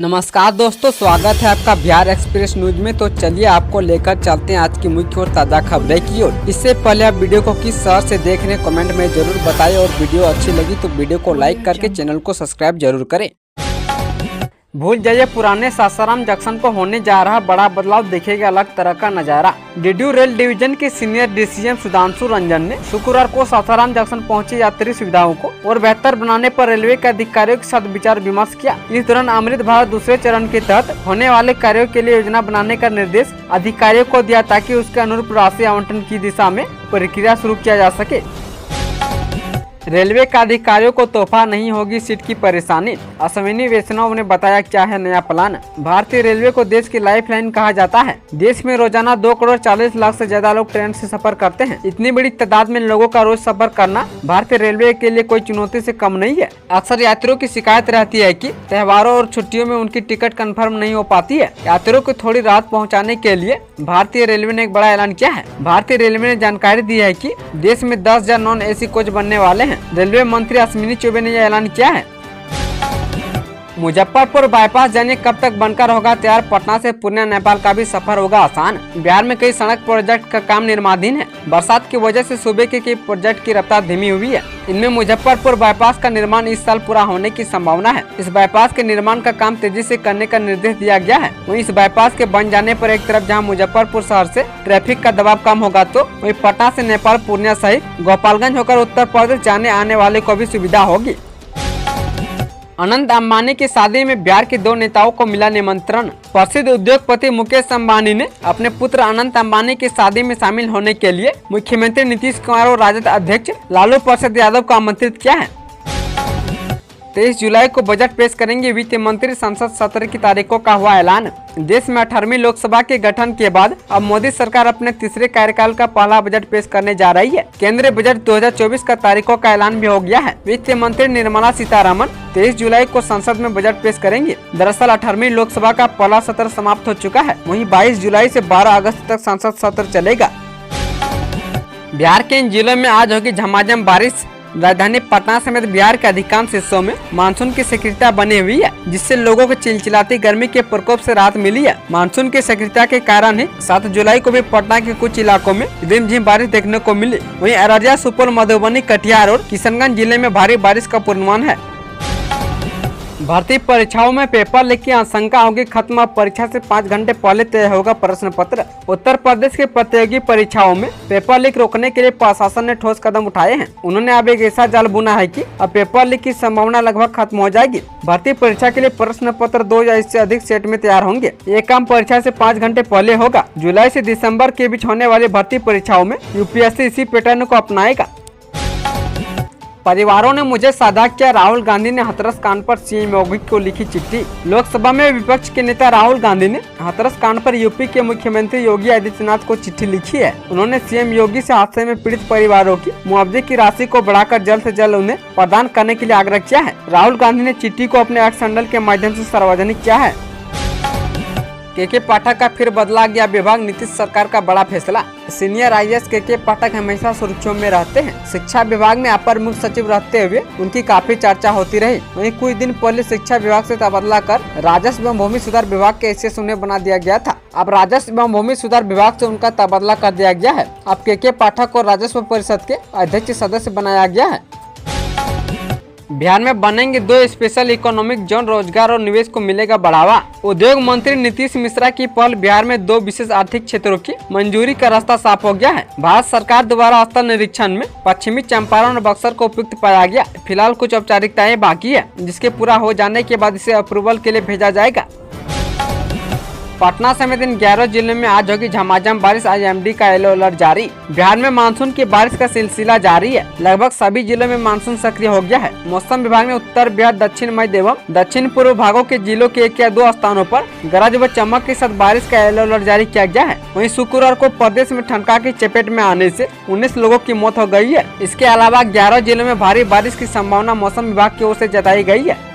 नमस्कार दोस्तों, स्वागत है आपका बिहार एक्सप्रेस न्यूज में। तो चलिए आपको लेकर चलते हैं आज की मुख्य और ताज़ा खबरें की ओर। इससे पहले आप वीडियो को किस शहर से देख रहे हैं कमेंट में जरूर बताएं और वीडियो अच्छी लगी तो वीडियो को लाइक करके चैनल को सब्सक्राइब जरूर करें। भूल जाइए पुराने सासाराम जंक्शन को होने जा रहा बड़ा बदलाव, देखेगा अलग तरह का नजारा। डीडीयू रेल डिवीजन के सीनियर डीसीएम सुधांशु रंजन ने शुक्रवार को सासाराम जंक्शन पहुंचे यात्री सुविधाओं को और बेहतर बनाने पर रेलवे के अधिकारियों के साथ विचार विमर्श किया। इस दौरान अमृत भारत दूसरे चरण के तहत होने वाले कार्यों के लिए योजना बनाने का निर्देश अधिकारियों को दिया ताकि उसके अनुरूप राशि आवंटन की दिशा में प्रक्रिया शुरू किया जा सके। रेलवे के अधिकारियों को तोहफा नहीं होगी सीट की परेशानी, अश्विनी वैष्णव ने बताया क्या है नया प्लान। भारतीय रेलवे को देश की लाइफलाइन कहा जाता है। देश में रोजाना 2 करोड़ 40 लाख से ज्यादा लोग ट्रेन से सफर करते हैं। इतनी बड़ी तादाद में लोगों का रोज सफर करना भारतीय रेलवे के लिए कोई चुनौती से कम नहीं है। अक्सर यात्रियों की शिकायत रहती है कि त्योहारों और छुट्टियों में उनकी टिकट कंफर्म नहीं हो पाती है। यात्रियों को थोड़ी राहत पहुँचाने के लिए भारतीय रेलवे ने एक बड़ा ऐलान किया है। भारतीय रेलवे ने जानकारी दी है कि देश में 10,000 नॉन एसी कोच बनने वाले हैं। रेलवे मंत्री अश्विनी चौबे ने यह ऐलान किया है। मुजफ्फरपुर बाईपास जाने कब तक बनकर होगा तैयार, पटना से पूर्णिया नेपाल का भी सफर होगा आसान। बिहार में कई सड़क प्रोजेक्ट का काम निर्माणाधीन है। बरसात की वजह से सूबे के कई प्रोजेक्ट की रफ्तार धीमी हुई है। इनमें मुजफ्फरपुर बाईपास का निर्माण इस साल पूरा होने की संभावना है। इस बाईपास के निर्माण का काम तेजी से करने का निर्देश दिया गया है। वहीं इस बाईपास के बन जाने पर एक तरफ जहां मुजफ्फरपुर शहर से ट्रैफिक का दबाव कम होगा तो वहीं पटना से नेपाल, पूर्णिया सहित गोपालगंज होकर उत्तर प्रदेश जाने आने वाले को भी सुविधा होगी। अनंत अंबानी की शादी में बिहार के 2 नेताओं को मिला निमंत्रण। प्रसिद्ध उद्योगपति मुकेश अंबानी ने अपने पुत्र अनंत अंबानी की शादी में शामिल होने के लिए मुख्यमंत्री नीतीश कुमार और राजद अध्यक्ष लालू प्रसाद यादव को आमंत्रित किया है। 23 जुलाई को बजट पेश करेंगे वित्त मंत्री। संसद सत्र की तारीखों का हुआ ऐलान। देश में 18वीं लोकसभा के गठन के बाद अब मोदी सरकार अपने तीसरे कार्यकाल का पहला बजट पेश करने जा रही है। केंद्रीय बजट 2024 का तारीखों का ऐलान भी हो गया है। वित्त मंत्री निर्मला सीतारमण 23 जुलाई को संसद में बजट पेश करेंगी। दरअसल 18वीं लोकसभा का पहला सत्र समाप्त हो चुका है। वहीं 22 जुलाई से 12 अगस्त तक संसद सत्र चलेगा। बिहार के इन जिलों में आज होगी झमाझम बारिश। राजधानी पटना समेत बिहार के अधिकांश हिस्सों में मानसून की सक्रियता बनी हुई है, जिससे लोगों को चिलचिलाती गर्मी के प्रकोप से राहत मिली है। मानसून की सक्रियता के कारण ही 7 जुलाई को भी पटना के कुछ इलाकों में रिमझिम बारिश देखने को मिली। वहीं अररिया, सुपौल, मधुबनी, कटिहार और किशनगंज जिले में भारी बारिश का पूर्वानुमान है। भर्ती परीक्षाओं में पेपर लीक की आशंका होगी खत्म। परीक्षा से 5 घंटे पहले तय होगा प्रश्न पत्र। उत्तर प्रदेश के प्रतियोगी परीक्षाओं में पेपर लीक रोकने के लिए प्रशासन ने ठोस कदम उठाए हैं। उन्होंने अब एक ऐसा जाल बुना है कि अब पेपर लीक की संभावना लगभग खत्म हो जाएगी। भर्ती परीक्षा के लिए प्रश्न पत्र 2 या इससे अधिक सेट में तैयार होंगे। ये काम परीक्षा से 5 घंटे पहले होगा। जुलाई से दिसंबर के बीच होने वाली भर्ती परीक्षाओं में यूपीएससी इसी पैटर्न को अपनाएगा। परिवारों ने मुझे साझा किया, राहुल गांधी ने हाथरस कांड पर सीएम योगी को लिखी चिट्ठी। लोकसभा में विपक्ष के नेता राहुल गांधी ने हाथरस कांड पर यूपी के मुख्यमंत्री योगी आदित्यनाथ को चिट्ठी लिखी है। उन्होंने सीएम योगी से हादसे में पीड़ित परिवारों की मुआवजे की राशि को बढ़ाकर जल्द से जल्द उन्हें प्रदान करने के लिए आग्रह किया है। राहुल गांधी ने चिट्ठी को अपने एक्स हैंडल के माध्यम से सार्वजनिक किया है। के पाठक का फिर बदला गया विभाग, नीतीश सरकार का बड़ा फैसला। सीनियर आईएएस के पाठक हमेशा सुर्खियों में रहते हैं। शिक्षा विभाग में अपर मुख्य सचिव रहते हुए उनकी काफी चर्चा होती रही। वहीं कुछ दिन पहले शिक्षा विभाग से तबादला कर राजस्व एवं भूमि सुधार विभाग के एसीएस उन्हें बना दिया गया था। अब राजस्व एवं भूमि सुधार विभाग से उनका तबादला कर दिया गया है। अब के पाठक को राजस्व परिषद के अध्यक्ष सदस्य बनाया गया है। बिहार में बनेंगे 2 स्पेशल इकोनॉमिक जोन, रोजगार और निवेश को मिलेगा बढ़ावा। उद्योग मंत्री नीतीश मिश्रा की पहल बिहार में 2 विशेष आर्थिक क्षेत्रों की मंजूरी का रास्ता साफ हो गया है। भारत सरकार द्वारा स्थल निरीक्षण में पश्चिमी चंपारण और बक्सर को उपयुक्त पाया गया। फिलहाल कुछ औपचारिकताएं बाकी है, जिसके पूरा हो जाने के बाद इसे अप्रूवल के लिए भेजा जाएगा। पटना समेत इन 11 जिलों में आज होगी झमाझम बारिश। आईएमडी का येलो अलर्ट जारी। बिहार में मानसून की बारिश का सिलसिला जारी है। लगभग सभी जिलों में मानसून सक्रिय हो गया है। मौसम विभाग ने उत्तर बिहार, दक्षिण मध्य एवं दक्षिण पूर्व भागों के जिलों के 1 या 2 स्थानों पर गरज व चमक के साथ बारिश का येलो अलर्ट जारी किया गया है। वहीं शुक्रवार को प्रदेश में ठनका की चपेट में आने से 19 लोगों की मौत हो गई है। इसके अलावा 11 जिलों में भारी बारिश की संभावना मौसम विभाग की ओर से जताई गई है।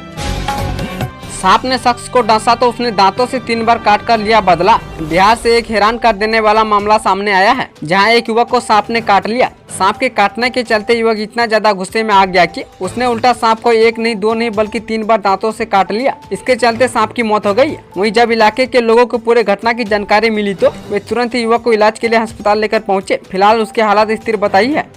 सांप ने शख्स को डसा तो उसने दांतों से 3 बार काट कर लिया बदला। बिहार से एक हैरान कर देने वाला मामला सामने आया है, जहां एक युवक को सांप ने काट लिया। सांप के काटने के चलते युवक इतना ज्यादा गुस्से में आ गया कि उसने उल्टा सांप को 1 नहीं 2 नहीं बल्कि 3 बार दांतों से काट लिया। इसके चलते सांप की मौत हो गई। वहीं जब इलाके के लोगों को पूरे घटना की जानकारी मिली तो वे तुरंत ही युवक को इलाज के लिए अस्पताल लेकर पहुंचे। फिलहाल उसकी हालत स्थिर बताई है।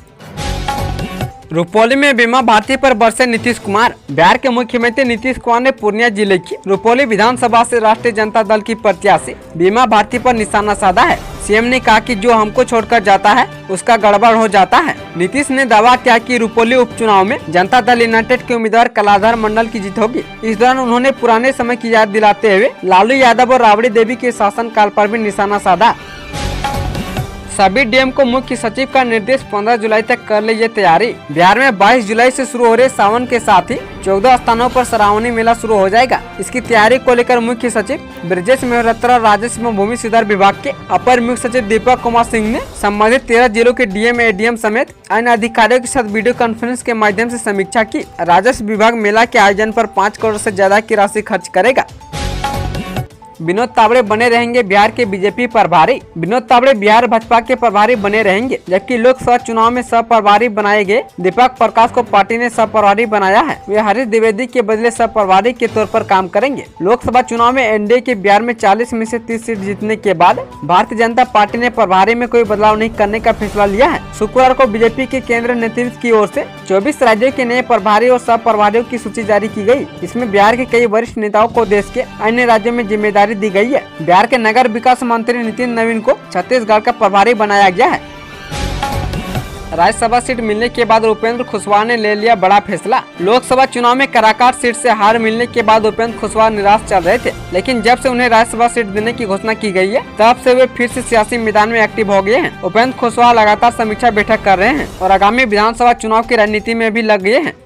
रुपौली में बीमा भारती पर बरसे नीतीश कुमार। बिहार के मुख्यमंत्री नीतीश कुमार ने पूर्णिया जिले की रुपौली विधानसभा से राष्ट्रीय जनता दल की प्रत्याशी बीमा भारती पर निशाना साधा है। सीएम ने कहा कि जो हमको छोड़कर जाता है उसका गड़बड़ हो जाता है। नीतीश ने दावा किया कि रुपौली उपचुनाव में जनता दल यूनाइटेड के उम्मीदवार कलाधर मंडल की जीत होगी। इस दौरान उन्होंने पुराने समय की याद दिलाते हुए लालू यादव और राबड़ी देवी के शासनकाल पर भी निशाना साधा। सभी डीएम को मुख्य सचिव का निर्देश 15 जुलाई तक कर लीजिए तैयारी। बिहार में 22 जुलाई से शुरू हो रहे सावन के साथ ही 14 स्थानों पर श्रावणी मेला शुरू हो जाएगा। इसकी तैयारी को लेकर मुख्य सचिव ब्रजेश मेहरोत्रा, राजस्व एवं भूमि सुधार विभाग के अपर मुख्य सचिव दीपक कुमार सिंह ने संबंधित 13 जिलों के डीएम, एडीएम समेत अन्य अधिकारियों के साथ वीडियो कॉन्फ्रेंस के माध्यम से समीक्षा की। राजस्व विभाग मेला के आयोजन पर 5 करोड़ से ज्यादा की राशि खर्च करेगा। विनोद तावड़े बने रहेंगे बिहार के बीजेपी प्रभारी। विनोद तावड़े बिहार भाजपा के प्रभारी बने रहेंगे, जबकि लोकसभा चुनाव में सह प्रभारी बनाए गए दीपक प्रकाश को पार्टी ने सह प्रभारी बनाया है। वे हरीश द्विवेदी के बदले सह प्रभारी के तौर पर काम करेंगे। लोकसभा चुनाव में एनडीए के बिहार में 40 में से 30 सीट जीतने के बाद भारतीय जनता पार्टी ने प्रभारी में कोई बदलाव नहीं करने का फैसला लिया है। शुक्रवार को बीजेपी के केंद्रीय नेतृत्व की ओर से 24 राज्यों के नए प्रभारी और सह प्रभारियों की सूची जारी की गई। इसमें बिहार के कई वरिष्ठ नेताओं को देश के अन्य राज्यों में जिम्मेदारी दी गई है। बिहार के नगर विकास मंत्री नितिन नवीन को छत्तीसगढ़ का प्रभारी बनाया गया है। राज्यसभा सीट मिलने के बाद उपेंद्र कुशवाहा ने ले लिया बड़ा फैसला। लोकसभा चुनाव में काराकाट सीट से हार मिलने के बाद उपेंद्र कुशवाहा निराश चल रहे थे, लेकिन जब से उन्हें राज्यसभा सीट देने की घोषणा की गई है तब से वे फिर से सियासी मैदान में एक्टिव हो गए हैं। उपेंद्र कुशवाहा लगातार समीक्षा बैठक कर रहे हैं और आगामी विधानसभा चुनाव की रणनीति में भी लग गए हैं।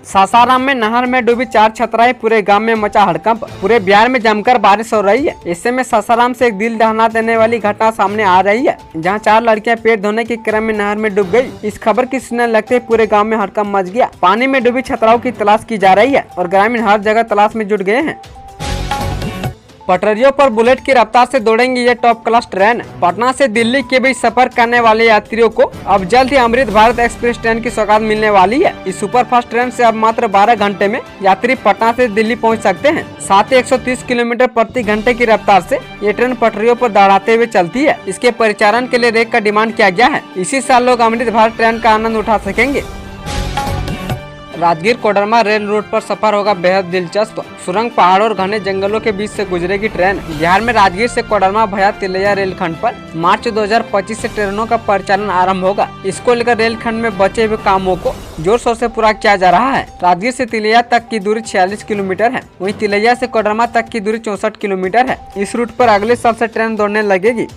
सासाराम में नहर में डूबी 4 छात्राएं, पूरे गांव में मचा हड़कंप। पूरे बिहार में जमकर बारिश हो रही है। ऐसे में सासाराम से एक दिल दहला देने वाली घटना सामने आ रही है, जहां 4 लड़कियां पेट धोने के क्रम में नहर में डूब गई। इस खबर की सुनने लगते पूरे गांव में हड़कंप मच गया। पानी में डूबी छात्राओं की तलाश की जा रही है और ग्रामीण हर जगह तलाश में जुट गए हैं। पटरियों पर बुलेट की रफ्तार से दौड़ेंगी ये टॉप क्लास ट्रेन। पटना से दिल्ली के बीच सफर करने वाले यात्रियों को अब जल्द ही अमृत भारत एक्सप्रेस ट्रेन की सौगात मिलने वाली है। इस सुपरफास्ट ट्रेन से अब मात्र 12 घंटे में यात्री पटना से दिल्ली पहुंच सकते हैं। साथ ही 130 किलोमीटर प्रति घंटे की रफ्तार से ये ट्रेन पटरियों पर दौड़ाते हुए चलती है। इसके परिचालन के लिए रेक का डिमांड किया गया है। इसी साल लोग अमृत भारत ट्रेन का आनंद उठा सकेंगे। राजगीर कोडरमा रेल रूट पर सफर होगा बेहद दिलचस्प। सुरंग, पहाड़ों और घने जंगलों के बीच से गुजरेगी ट्रेन। बिहार में राजगीर से कोडरमा भया तिलैया रेलखंड पर मार्च 2025 से ट्रेनों का परिचालन आरंभ होगा। इसको लेकर रेलखंड में बचे हुए कामों को जोर शोर से पूरा किया जा रहा है। राजगीर से तिलैया तक की दूरी 46 किलोमीटर है, वहीं तिलैया से कोडरमा तक की दूरी 64 किलोमीटर है। इस रूट पर अगले साल से ट्रेन दौड़ने लगेगी।